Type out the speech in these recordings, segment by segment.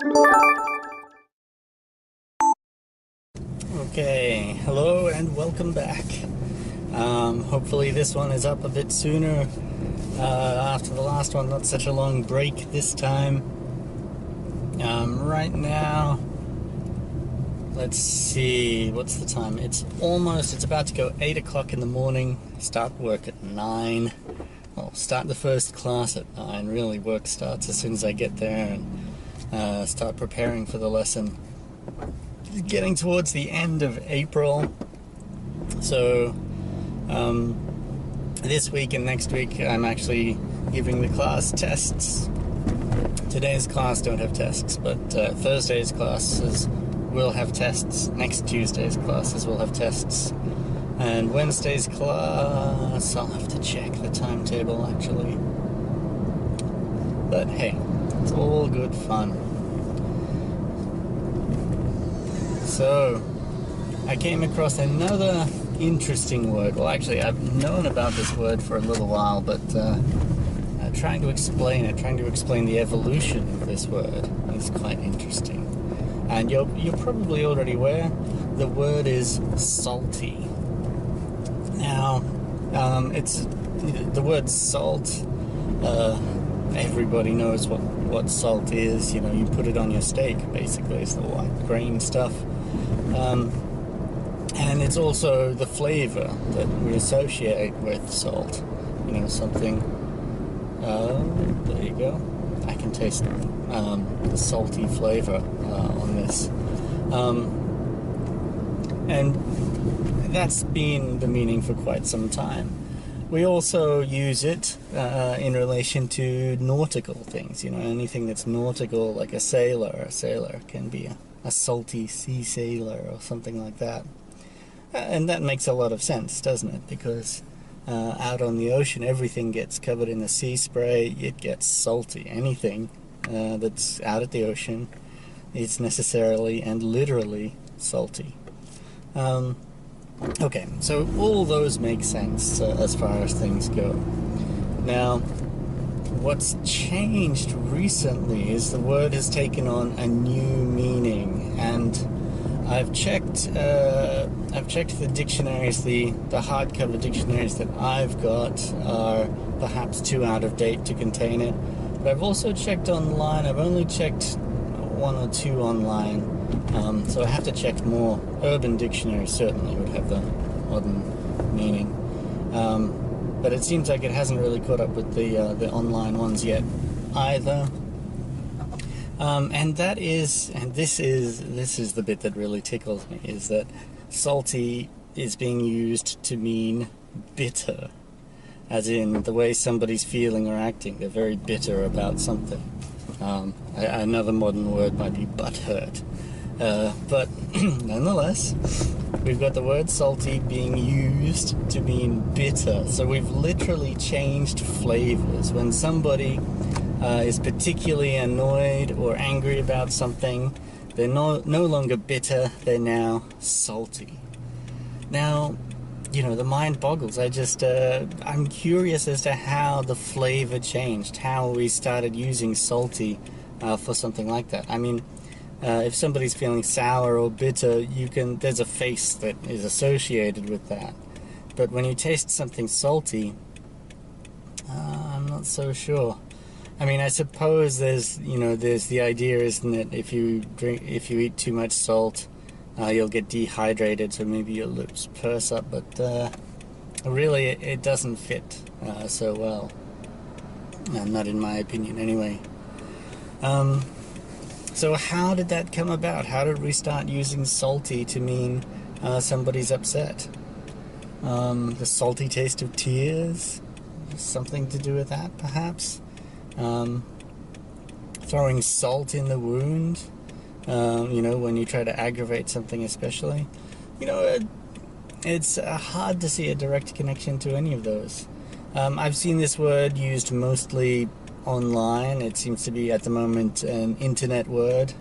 Okay, hello and welcome back. Hopefully this one is up a bit sooner after the last one, not such a long break this time. Right now, let's see, what's the time? It's about to go 8 o'clock in the morning, start work at 9. Well, start the first class at 9, really work starts as soon as I get there and start preparing for the lesson. Getting towards the end of April, so this week and next week I'm actually giving the class tests. Today's class don't have tests, but Thursday's classes will have tests. Next Tuesday's classes will have tests, and Wednesday's class I'll have to check the timetable actually, but hey, it's all good fun. So, I came across another interesting word. Well, actually, I've known about this word for a little while, but trying to explain the evolution of this word is quite interesting. And you're probably already aware, the word is salty. Now, it's the word salt. Everybody knows what salt is. You know, you put it on your steak, basically. It's the white grain stuff. And it's also the flavor that we associate with salt. You know, something... there you go. I can taste the salty flavor on this. And that's been the meaning for quite some time. We also use it in relation to nautical things. You know, anything that's nautical, like a sailor. A sailor can be a salty sea sailor or something like that. And that makes a lot of sense, doesn't it? Because out on the ocean, everything gets covered in the sea spray. It gets salty. Anything that's out at the ocean is necessarily and literally salty. Okay, so all those make sense as far as things go. Now, what's changed recently is the word has taken on a new meaning, and I've checked the dictionaries, the hardcover dictionaries that I've got are perhaps too out of date to contain it, but I've also checked online. I've only checked one or two online, so I have to check more. Urban Dictionary certainly would have the modern meaning. But it seems like it hasn't really caught up with the online ones yet either. And this is the bit that really tickles me, is that salty is being used to mean bitter, as in the way somebody's feeling or acting. They're very bitter about something. Another modern word might be butthurt. But nonetheless, we've got the word salty being used to mean bitter. So we've literally changed flavors. When somebody is particularly annoyed or angry about something, they're no longer bitter, they're now salty. Now, you know, the mind boggles. I'm curious as to how the flavor changed, how we started using salty for something like that. I mean, if somebody's feeling sour or bitter, there's a face that is associated with that. But when you taste something salty, I'm not so sure. I mean, I suppose there's the idea, isn't it? If you eat too much salt, you'll get dehydrated, so maybe your lips purse up. But really, it doesn't fit so well. Not in my opinion, anyway. So how did that come about? How did we start using salty to mean somebody's upset? The salty taste of tears? Something to do with that, perhaps? Throwing salt in the wound, when you try to aggravate something especially. It's hard to see a direct connection to any of those. I've seen this word used mostly online. It seems to be at the moment an internet word.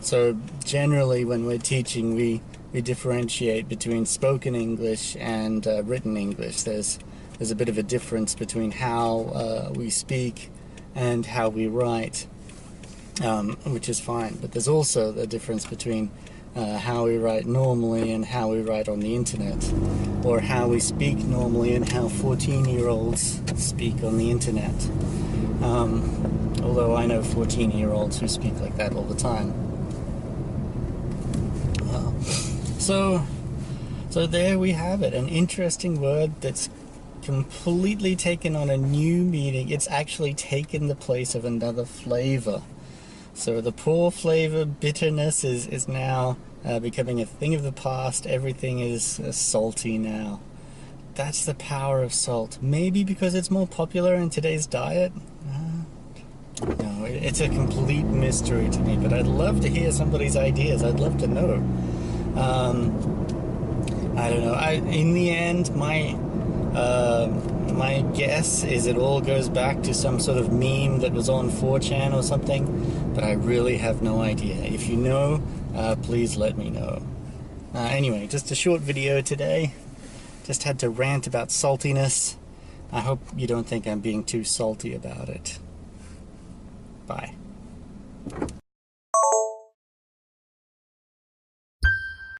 So generally when we're teaching, we differentiate between spoken English and written English. There's a bit of a difference between how we speak and how we write. which is fine. But there's also the difference between how we write normally and how we write on the internet, or how we speak normally and how 14-year-olds speak on the internet. Although I know 14-year-olds who speak like that all the time. So there we have it, an interesting word that's completely taken on a new meaning. It's actually taken the place of another flavor. So the poor flavor, bitterness, is now becoming a thing of the past. Everything is salty now. That's the power of salt. Maybe because it's more popular in today's diet? No, it's a complete mystery to me, but I'd love to hear somebody's ideas. I'd love to know. I don't know. In the end, my guess is it all goes back to some sort of meme that was on 4chan or something, but I really have no idea. If you know, please let me know. Anyway, just a short video today. Just had to rant about saltiness. I hope you don't think I'm being too salty about it. Bye.